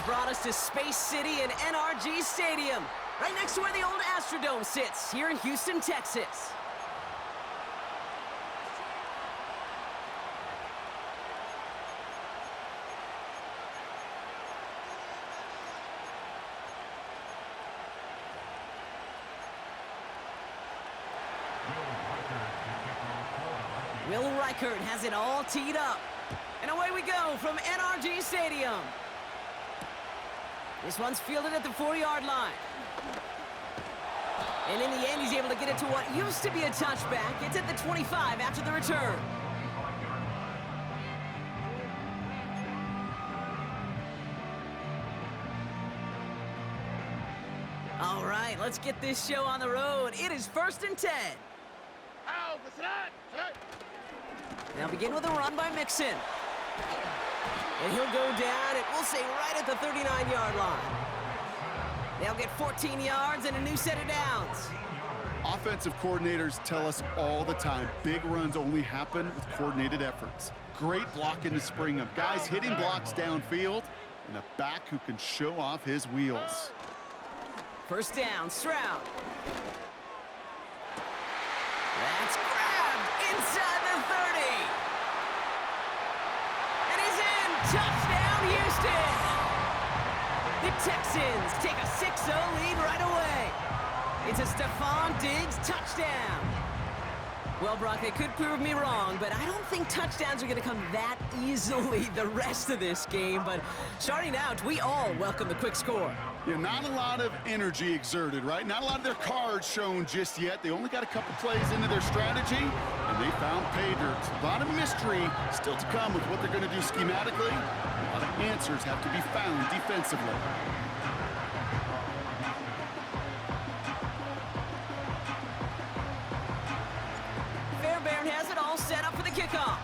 brought us to Space City and NRG Stadium, right next to where the old Astrodome sits, here in Houston, Texas. Will Reichert has it all teed up. And away we go from NRG Stadium. This one's fielded at the 4-yard line. And in the end, he's able to get it to what used to be a touchback. It's at the 25 after the return. All right, let's get this show on the road. It is 1st and 10. Now begin with a run by Mixon. And he'll go down, and we'll say right at the 39-yard line. They'll get 14 yards and a new set of downs. Offensive coordinators tell us all the time, big runs only happen with coordinated efforts. Great blocking to spring them. Guys hitting blocks downfield, and a back who can show off his wheels. First down, Stroud. That's grabbed inside the 30. And he's in. Touchdown, Houston. The Texans take a 6-0 lead right away. It's a Stefon Diggs touchdown. Well, Brock, they could prove me wrong, but I don't think touchdowns are going to come that easily the rest of this game. But starting out, we all welcome the quick score. Yeah, not a lot of energy exerted, right? Not a lot of their cards shown just yet. They only got a couple plays into their strategy, and they found pay dirt. A lot of mystery still to come with what they're going to do schematically. A lot of answers have to be found defensively. Fairbairn has it all set up for the kickoff.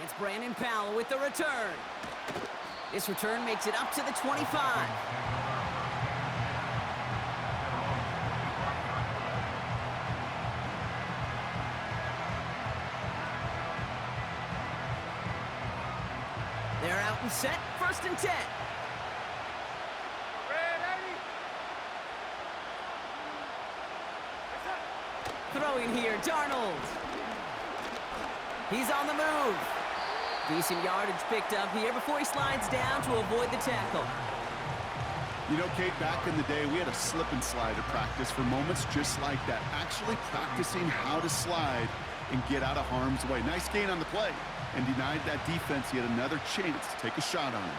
It's Brandon Powell with the return. This return makes it up to the 25. They're out and set, 1st and 10. Throwing here, Darnold. He's on the move. Decent yardage picked up here before he slides down to avoid the tackle. You know, Kate, back in the day, we had a slip and slide at practice for moments just like that. Actually practicing how to slide and get out of harm's way. Nice gain on the play, and denied that defense yet another chance to take a shot on him.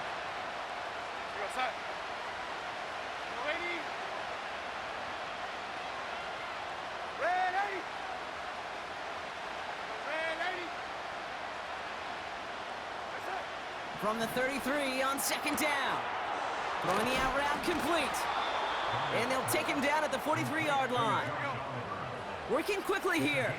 From the 33 on 2nd down. Throwing the out route complete. And they'll take him down at the 43-yard line. Working quickly here.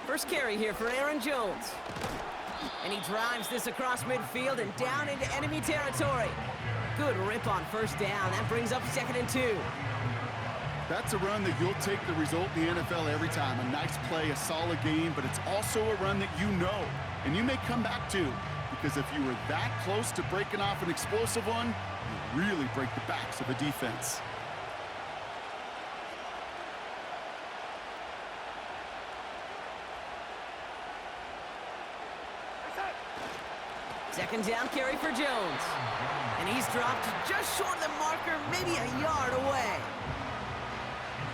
First carry here for Aaron Jones. And he drives this across midfield and down into enemy territory. Good rip on 1st down. That brings up 2nd and 2. That's a run that you'll take the result in the NFL every time. A nice play, a solid game, but it's also a run that you know, and you may come back to, because if you were that close to breaking off an explosive one, you really break the backs of a defense. Second down carry for Jones. And he's dropped just short of the marker, maybe a yard away.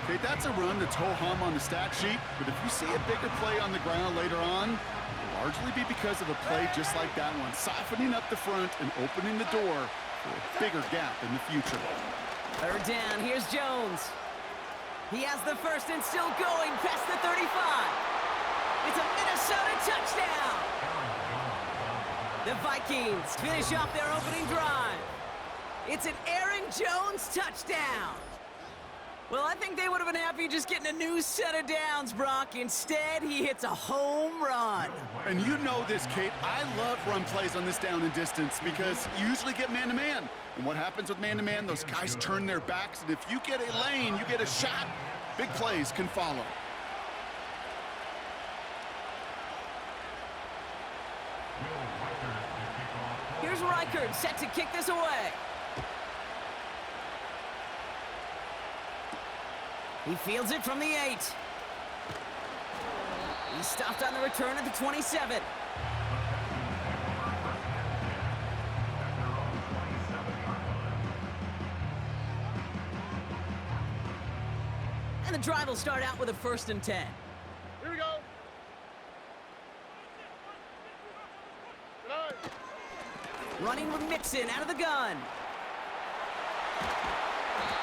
Okay, that's a run that's ho-hum on the stat sheet, but if you see a bigger play on the ground later on, it'll largely be because of a play just like that one, softening up the front and opening the door for a bigger gap in the future. 3rd down, here's Jones. He has the first and still going past the 35. It's a Minnesota touchdown. The Vikings finish off their opening drive. It's an Aaron Jones touchdown. Well, I think they would have been happy just getting a new set of downs, Brock. Instead, he hits a home run. And you know this, Kate. I love run plays on this down and distance because you usually get man-to-man. And what happens with man-to-man, those guys turn their backs, and if you get a lane, you get a shot, big plays can follow. Here's Reichert, set to kick this away. He fields it from the 8. He's stopped on the return at the 27. And the drive will start out with a 1st and 10. Here we go. Running with Mixon out of the gun.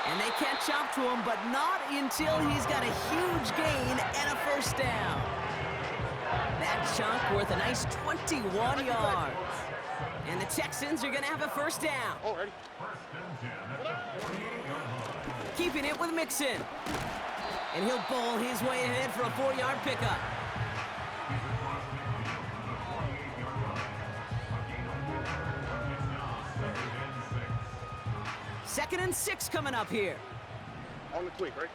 And they catch up to him, but not until he's got a huge gain and a 1st down. That chunk worth a nice 21 yards. And the Texans are going to have a 1st down. Already. Keeping it with Mixon. And he'll bowl his way ahead for a 4-yard pickup. Second and 6 coming up here. On the quick, right?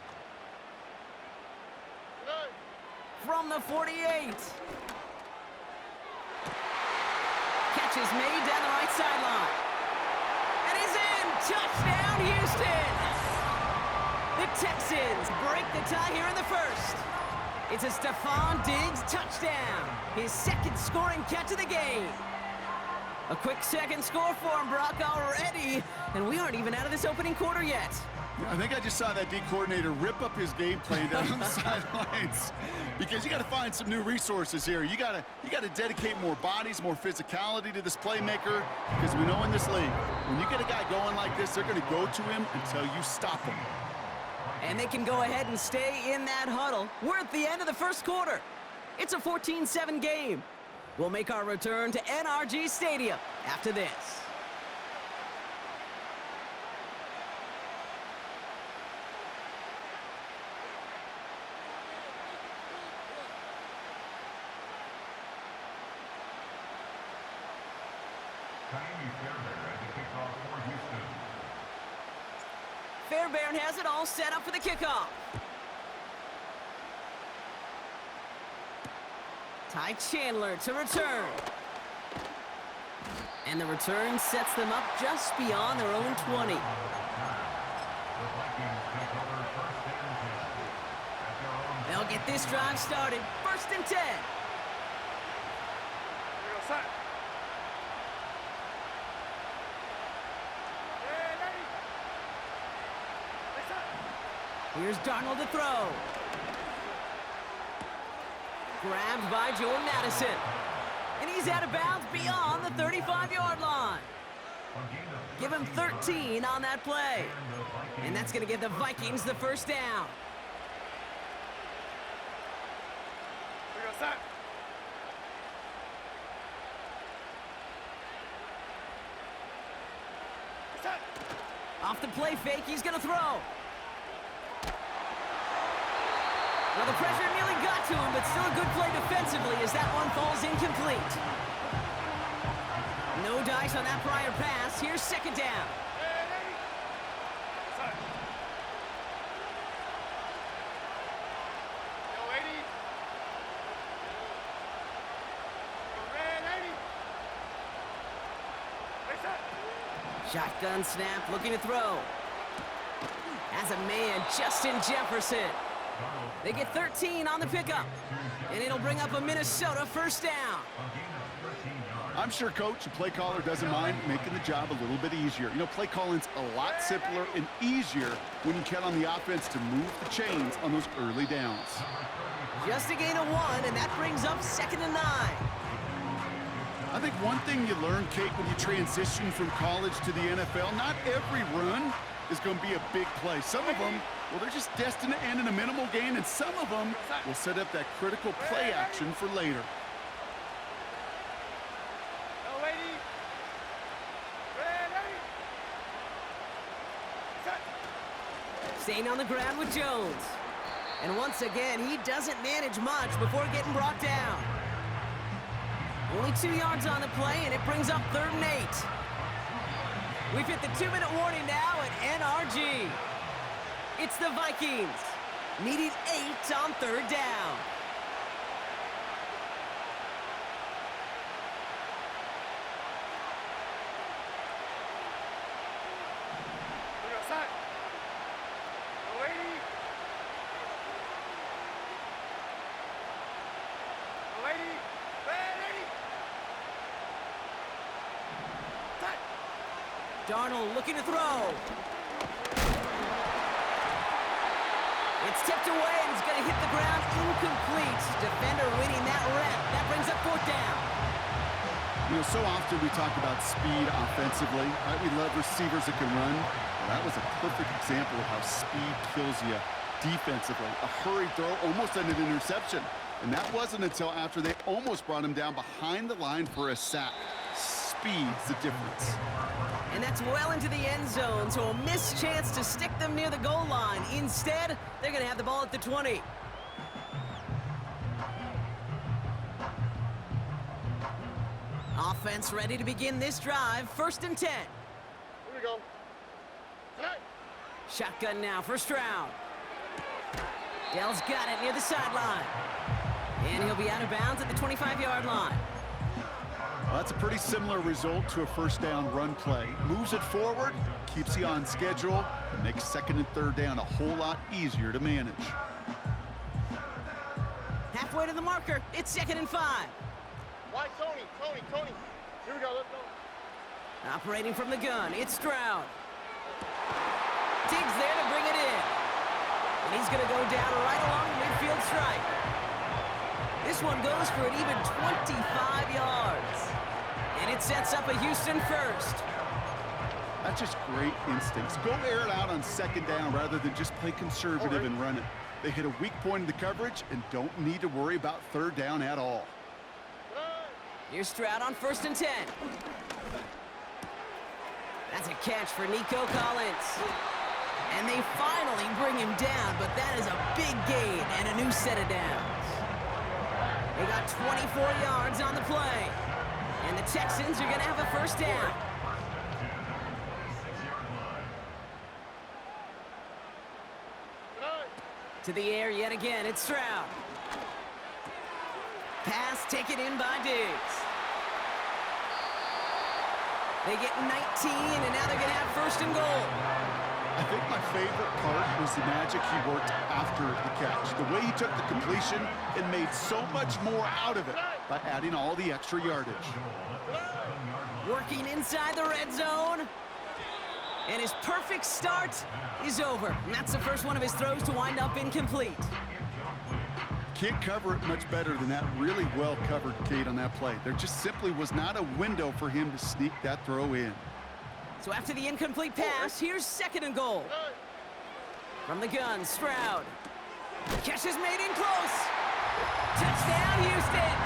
From the 48. Catch is made down the right sideline. And he's in! Touchdown, Houston! The Texans break the tie here in the 1st. It's a Stefon Diggs touchdown. His 2nd scoring catch of the game. A quick 2nd score for him, Brock, already. And we aren't even out of this opening quarter yet. I think I just saw that D coordinator rip up his game plan down on the sidelines because you got to find some new resources here. You got to dedicate more bodies, more physicality to this playmaker because we know in this league, when you get a guy going like this, they're going to go to him until you stop him. And they can go ahead and stay in that huddle. We're at the end of the 1st quarter. It's a 14-7 game. We'll make our return to NRG Stadium after this. Fairbairn has it all set up for the kickoff. Ty Chandler to return. And the return sets them up just beyond their own 20. They'll get this drive started. 1st and 10. Here's Darnold to throw. Grabbed by Jordan Addison. And he's out of bounds beyond the 35-yard line. Give him 13 on that play. And that's going to give the Vikings the 1st down. Off the play fake, he's going to throw. Well, the pressure nearly got to him, but still a good play defensively as that one falls incomplete. No dice on that prior pass. Here's 2nd down. Shotgun snap, looking to throw. As a man, Justin Jefferson. They get 13 on the pickup. And it'll bring up a Minnesota 1st down. I'm sure coach, the play caller, doesn't mind making the job a little bit easier. You know, play calling's a lot simpler and easier when you count on the offense to move the chains on those early downs. Just a gain of 1, and that brings up 2nd and 9. I think one thing you learn, Kate, when you transition from college to the NFL, not every run is going to be a big play. Some of them, well, they're just destined to end in a minimal gain, and some of them will set up that critical play action for later. Staying on the ground with Jones. And once again, he doesn't manage much before getting brought down. Only 2 yards on the play, and it brings up 3rd and 8. We've hit the 2-minute warning now at NRG. It's the Vikings, needing 8 on 3rd down. Darnold looking to throw. It's tipped away and it's going to hit the ground incomplete. Defender winning that rep. That brings up 4th down. You know, so often we talk about speed offensively, right? We love receivers that can run. Well, that was a perfect example of how speed kills you defensively. A hurried throw, almost an interception. And that wasn't until after they almost brought him down behind the line for a sack. Speed's the difference. And that's well into the end zone, so a missed chance to stick them near the goal line. Instead, they're going to have the ball at the 20. Offense ready to begin this drive. 1st and 10. Here we go. Tonight. Shotgun now for Stroud. Dell's got it near the sideline. And he'll be out of bounds at the 25-yard line. Well, that's a pretty similar result to a 1st down run play. Moves it forward, keeps you on schedule, and makes 2nd and 3rd down a whole lot easier to manage. Halfway to the marker, it's 2nd and 5. Why, Tony. Here we go, let's go. Operating from the gun, it's Stroud. Diggs there to bring it in. And he's going to go down right along the midfield stripe. This one goes for an even 25 yards. And it sets up a Houston 1st. That's just great instincts. Go air it out on 2nd down rather than just play conservative and run it. They hit a weak point in the coverage and don't need to worry about 3rd down at all. Here's Stroud on 1st and 10. That's a catch for Nico Collins. And they finally bring him down, but that is a big gain and a new set of downs. They got 24 yards on the play. And the Texans are going to have a 1st down. To the air yet again, it's Stroud. Pass taken in by Diggs. They get 19, and now they're going to have 1st and goal. I think my favorite part was the magic he worked after the catch. The way he took the completion and made so much more out of it by adding all the extra yardage. Working inside the red zone. And his perfect start is over. And that's the first one of his throws to wind up incomplete. Can't cover it much better than that. Really well covered, Kate, on that play. There just simply was not a window for him to sneak that throw in. So after the incomplete pass, here's 2nd and goal. From the gun, Stroud. Catch is made in close. Touchdown, Houston.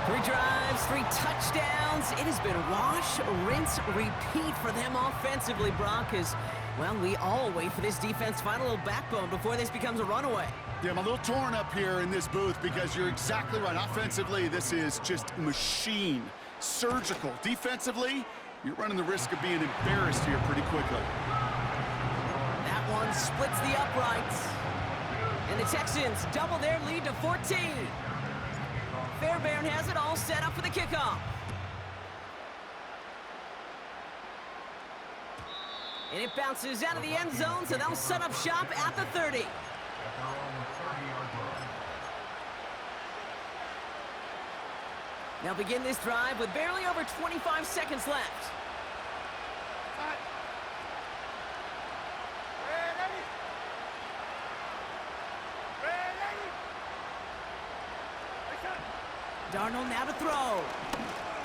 3 drives, 3 touchdowns. It has been wash, rinse, repeat for them offensively, Brock, as, well, we all wait for this defense to find a little backbone before this becomes a runaway. Yeah, I'm a little torn up here in this booth because you're exactly right. Offensively, this is just machine. Surgical. Defensively, you're running the risk of being embarrassed here pretty quickly. That one splits the uprights. And the Texans double their lead to 14. Fairbairn has it all set up for the kickoff. And it bounces out of the end zone, so they'll set up shop at the 30. They'll begin this drive with barely over 25 seconds left. Darnold now to throw.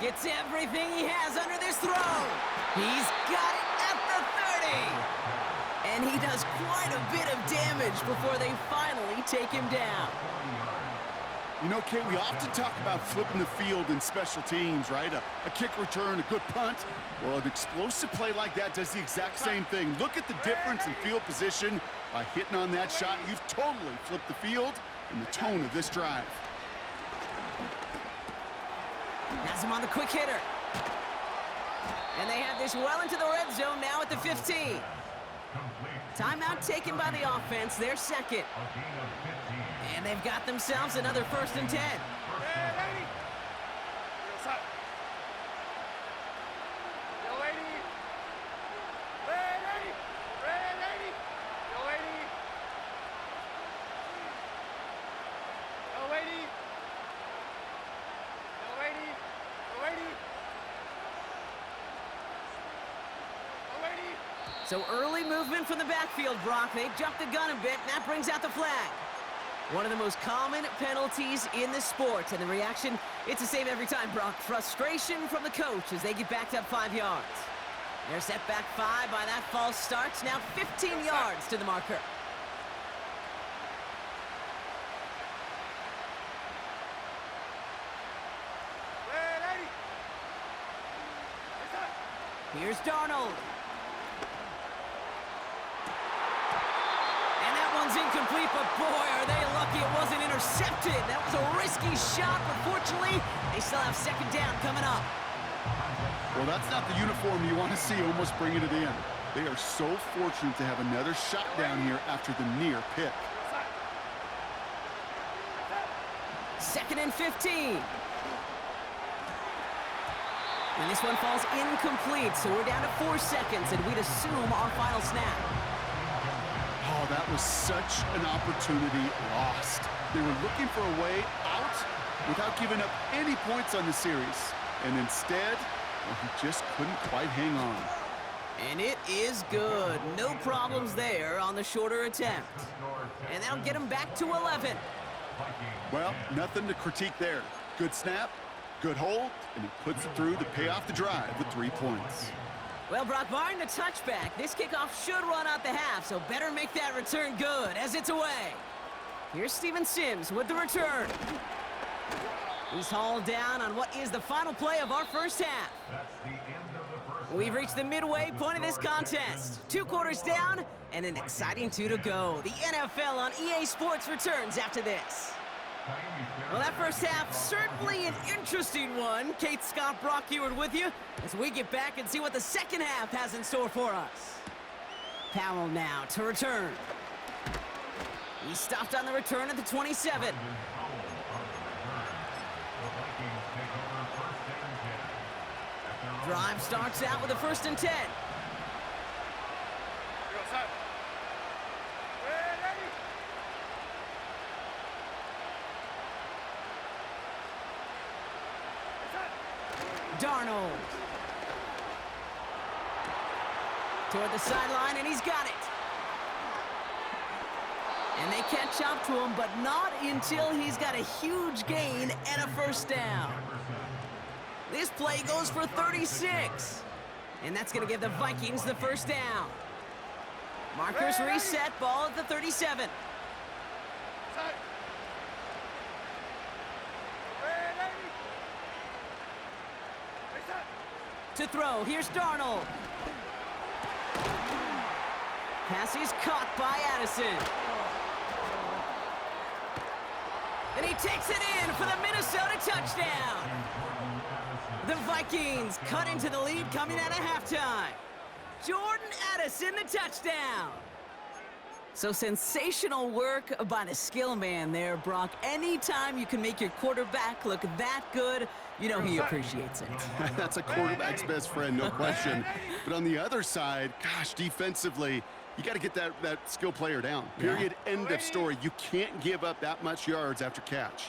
Gets everything he has under this throw. He's got it at the 30. And he does quite a bit of damage before they finally take him down. You know, Kate, we often talk about flipping the field in special teams, right? A kick return, a good punt. Well, an explosive play like that does the exact same thing. Look at the difference in field position. By hitting on that shot, you've totally flipped the field and the tone of this drive. Has him on the quick hitter. And they have this well into the red zone now at the 15. Timeout taken by the offense, their second. And they've got themselves another 1st and 10. So early movement from the backfield, Brock. They jumped the gun a bit, and that brings out the flag. One of the most common penalties in the sport, and the reaction, it's the same every time, Brock. Frustration from the coach as they get backed up 5 yards. They're set back 5 by that false start. Now 15 yards to the marker. Here's Darnold. Incomplete, but boy, are they lucky it wasn't intercepted. That was a risky shot, but fortunately, they still have 2nd down coming up. Well, that's not the uniform you want to see almost bringing it in. They are so fortunate to have another shot down here after the near pick. 2nd and 15. And this one falls incomplete, so we're down to 4 seconds, and we'd assume our final snap. Oh, that was such an opportunity lost. They were looking for a way out without giving up any points on the series. And instead, well, he just couldn't quite hang on. And it is good. No problems there on the shorter attempt. And that'll get him back to 11. Well, nothing to critique there. Good snap, good hold, and he puts it through to pay off the drive with 3 points. Well, Brock, barring the touchback, this kickoff should run out the half, so better make that return good as it's away. Here's Steven Sims with the return. He's hauled down on what is the final play of our first half. We've reached the midway point of this contest. 2 quarters down and an exciting 2 to go. The NFL on EA Sports returns after this. Well, that first half, certainly an interesting one. Kate, Scott, Brock Eward with you as we get back and see what the second half has in store for us. Powell now to return. He stopped on the return at the 27. Drive starts out with a 1st and 10. Darnold. Toward the sideline, and he's got it. And they catch up to him, but not until he's got a huge gain and a 1st down. This play goes for 36. And that's going to give the Vikings the 1st down. Markers reset, ball at the 37. To throw, here's Darnold. Pass is caught by Addison. And he takes it in for the Minnesota touchdown. The Vikings cut into the lead coming out of halftime. Jordan Addison, the touchdown. So sensational work by the skill man there, Brock. Anytime you can make your quarterback look that good, you know he appreciates it. That's a quarterback's best friend, no question. But on the other side, gosh, defensively, you got to get that skill player down. Period, end of story. You can't give up that much yards after catch.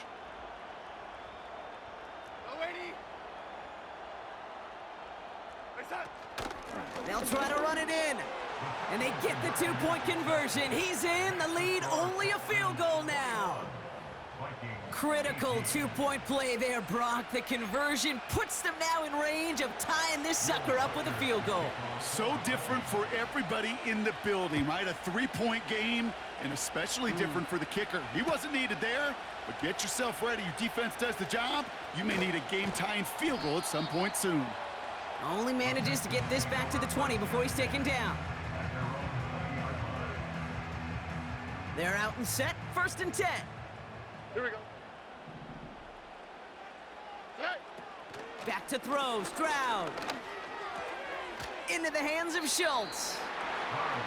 They'll try to run it in. And they get the 2-point conversion. He's in the lead, only a field goal now. Critical two-point play there, Brock. The conversion puts them now in range of tying this sucker up with a field goal. So different for everybody in the building, right? A three-point game, and especially different for the kicker. He wasn't needed there, but get yourself ready. Your defense does the job. You may need a game-tying field goal at some point soon. Only manages to get this back to the 20 before he's taken down. They're out and set, 1st and 10. Here we go. Back to throw, Stroud. Into the hands of Schultz.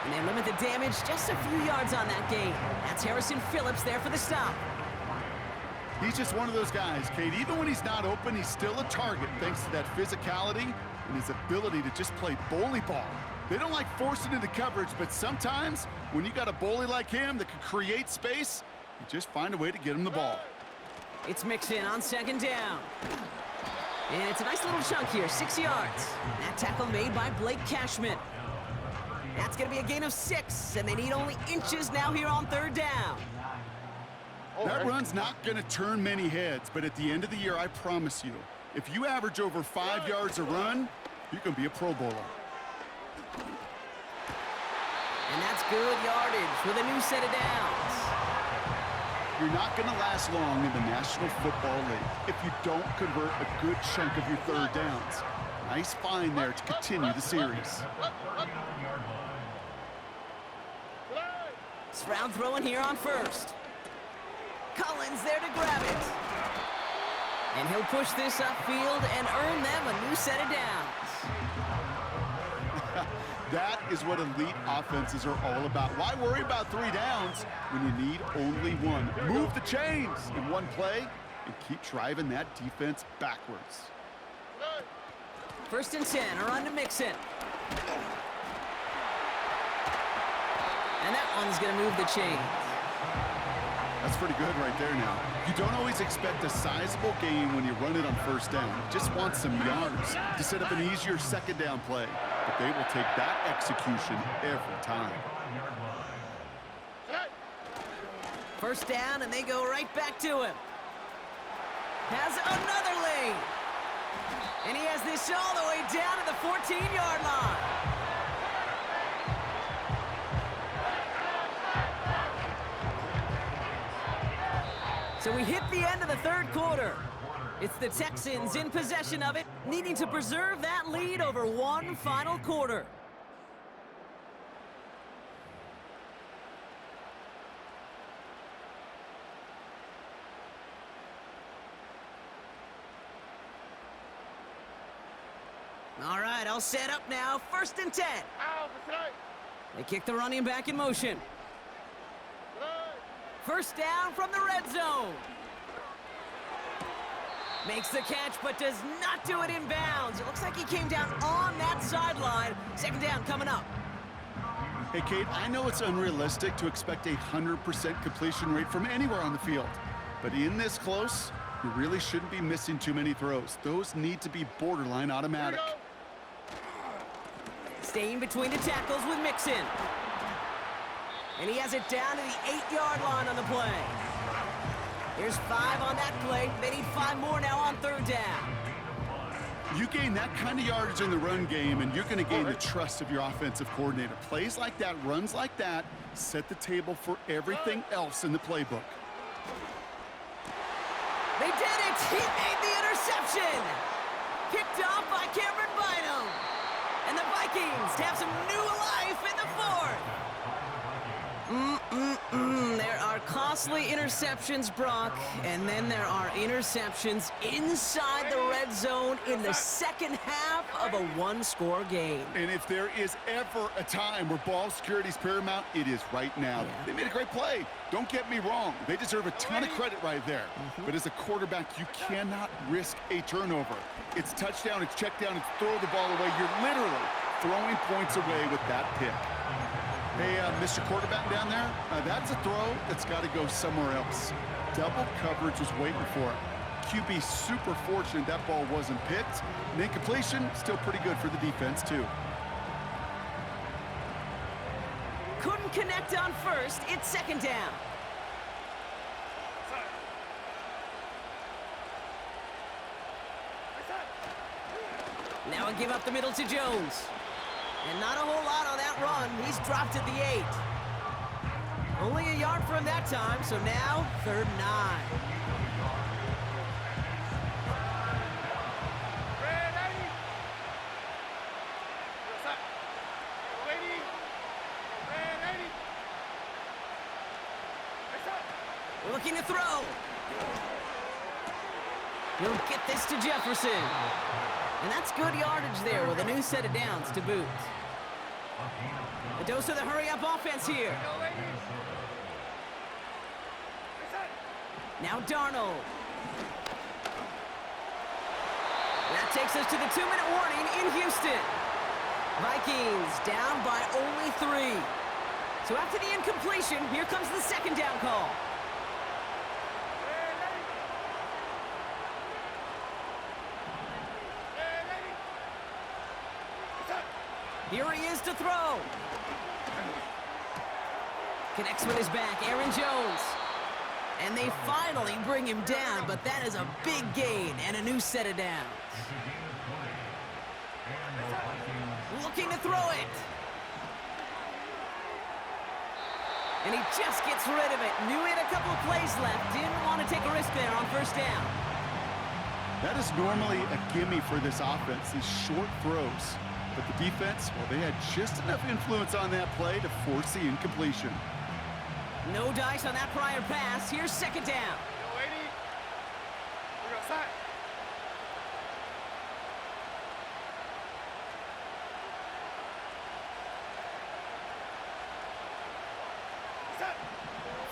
And they limit the damage just a few yards on that gain. That's Harrison Phillips there for the stop. He's just one of those guys, Kate. Even when he's not open, he's still a target thanks to that physicality and his ability to just play bully ball. They don't like forcing into coverage, but sometimes when you got a bully like him that can create space, you just find a way to get him the ball. It's Mixon on 2nd down. And it's a nice little chunk here, 6 yards. That tackle made by Blake Cashman. That's going to be a gain of 6, and they need only inches now here on 3rd down. That run's not going to turn many heads, but at the end of the year, I promise you, if you average over 5 yards a run, you can be a Pro Bowler. And that's good yardage with a new set of downs. You're not going to last long in the National Football League if you don't convert a good chunk of your 3rd downs. Nice find there to continue the series. Stroud throwing here on 1st. Collins there to grab it. And he'll push this upfield and earn them a new set of downs. That is what elite offenses are all about. Why worry about 3 downs when you need only 1? Move the chains in one play and keep driving that defense backwards. 1st and 10, a run to Mixon. And that one's going to move the chains. That's pretty good right there now. You don't always expect a sizable gain when you run it on 1st down. You just want some yards to set up an easier 2nd down play. But they will take that execution every time. 1st down, and they go right back to him. Has another lane. And he has this all the way down to the 14-yard line. So we hit the end of the 3rd quarter. It's the Texans in possession of it, needing to preserve that lead over one final quarter. All right, all set up now. 1st and 10. They kick the running back in motion. 1st down from the red zone. Makes the catch, but does not do it in bounds. It looks like he came down on that sideline. 2nd down coming up. Hey, Kate, I know it's unrealistic to expect a 100% completion rate from anywhere on the field. But in this close, you really shouldn't be missing too many throws. Those need to be borderline automatic. Staying between the tackles with Mixon. And he has it down to the 8-yard line on the play. Here's 5 on that play. They need 5 more now on 3rd down. You gain that kind of yardage in the run game, and you're going to gain the trust of your offensive coordinator. Plays like that, runs like that, set the table for everything else in the playbook. They did it! He made the interception! Picked off by Cameron Bynum. And the Vikings have some new life in the 4th. There are costly interceptions, Brock, and then there are interceptions inside the red zone in the 2nd half of a 1-score game. And if there is ever a time where ball security is paramount, it is right now. Yeah. They made a great play. Don't get me wrong. They deserve a ton of credit right there. But as a quarterback, you cannot risk a turnover. It's touchdown, it's check down, it's throw the ball away. You're literally throwing points away with that pick. Hey, Mr. Quarterback down there, that's a throw that's got to go somewhere else. Double coverage was waiting for it. QB super fortunate that ball wasn't picked. And incompletion, still pretty good for the defense, too. Couldn't connect on 1st. It's 2nd down. Now a give up the middle to Jones. And not a whole lot on that run. He's dropped at the 8. Only a yard for him that time, so now 3rd and 9. Looking to throw. He'll get this to Jefferson. And that's good yardage there with a new set of downs to boot. A dose of the hurry-up offense here. Now Darnold. That takes us to the 2-minute warning in Houston. Vikings down by only 3. So after the incompletion, here comes the 2nd down call. Here he is to throw. Connects with his back, Aaron Jones. And they finally bring him down, but that is a big gain and a new set of downs. Looking to throw it. And he just gets rid of it. Knew he had a couple of plays left. Didn't want to take a risk there on 1st down. That is normally a gimme for this offense, these short throws. But the defense, well, they had just enough influence on that play to force the incompletion. No dice on that prior pass. Here's 2nd down.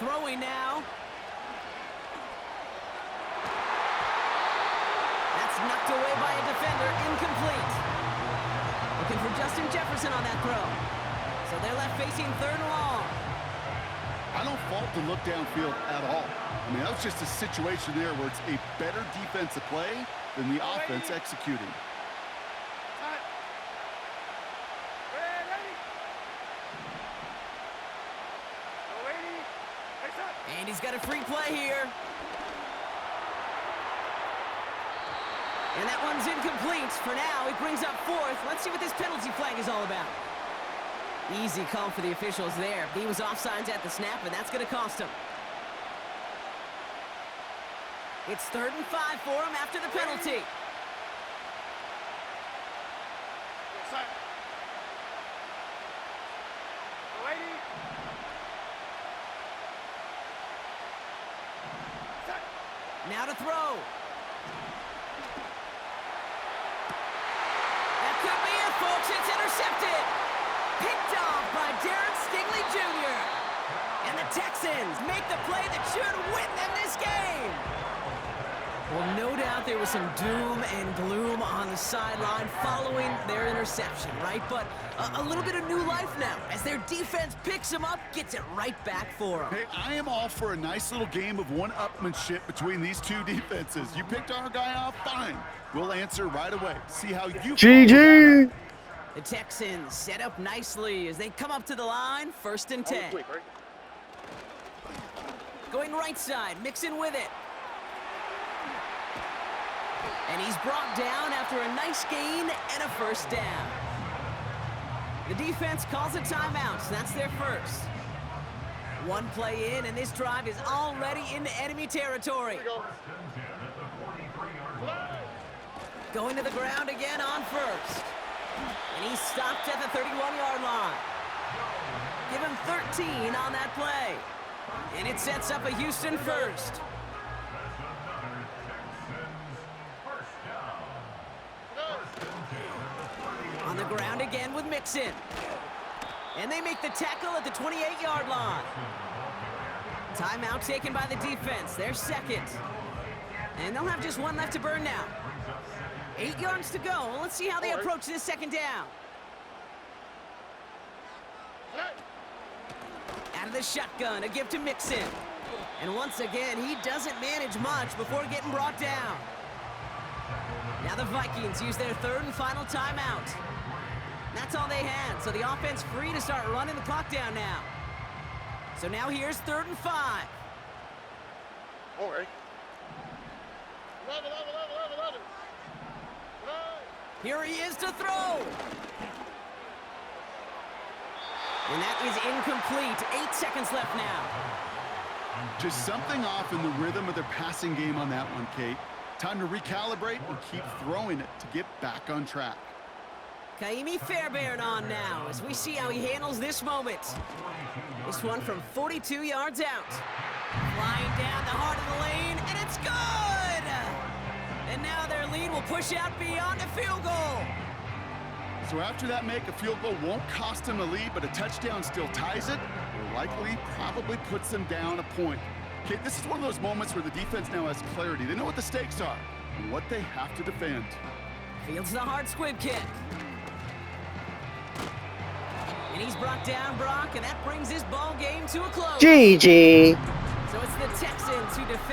Throwing now. That's knocked away by a defender. Incomplete. Looking for Justin Jefferson on that throw. So they're left facing 3rd and long. I don't fault the look downfield at all. I mean, that was just a situation there where it's a better defensive play than the offense executing. And he's got a free play here. And that one's incomplete. For now, it brings up 4th. Let's see what this penalty flag is all about. Easy call for the officials there. He was offsides at the snap, and that's going to cost him. It's 3rd and 5 for him after the penalty. Now to throw. That could be it, folks. It's intercepted. Picked off by Darren Stingley Jr. And the Texans make the play that should win them this game. Well, no doubt there was some doom and gloom on the sideline following their interception, right? But a little bit of new life now as their defense picks them up, gets it right back for them. Hey, I am all for a nice little game of one-upmanship between these two defenses. You picked our guy off, fine. We'll answer right away. See how you GG. The Texans set up nicely as they come up to the line, 1st and 10. Going right side, mixing with it. And he's brought down after a nice gain and a 1st down. The defense calls a timeout, so that's their 1st. One play in, and this drive is already into enemy territory. Going to the ground again on 1st. And he's stopped at the 31-yard line. Give him 13 on that play. And it sets up a Houston 1st. On the ground again with Mixon. And they make the tackle at the 28-yard line. Timeout taken by the defense. Their 2nd. And they'll have just one left to burn now. 8 yards to go. Let's see how they approach this 2nd down. Out of the shotgun, a give to Mixon. And once again, he doesn't manage much before getting brought down. Now the Vikings use their 3rd and final timeout. That's all they had, so the offense free to start running the clock down now. So now here's 3rd and 5. All right. 11. Here he is to throw. And that is incomplete. 8 seconds left now. Just something off in the rhythm of their passing game on that one, Kate. Time to recalibrate and keep throwing it to get back on track. Kaimi Fairbairn on now as we see how he handles this moment. This one from 42 yards out. Flying down the heart of the lane, and it's good! And now their lead will push out beyond a field goal. So after that make, a field goal won't cost them a lead, but a touchdown still ties it, or likely probably puts them down a point. Kate, this is one of those moments where the defense now has clarity. They know what the stakes are and what they have to defend. Fields the hard squib kick. And he's brought down, Brock, and that brings this ball game to a close. GG. So it's the Texans who defend.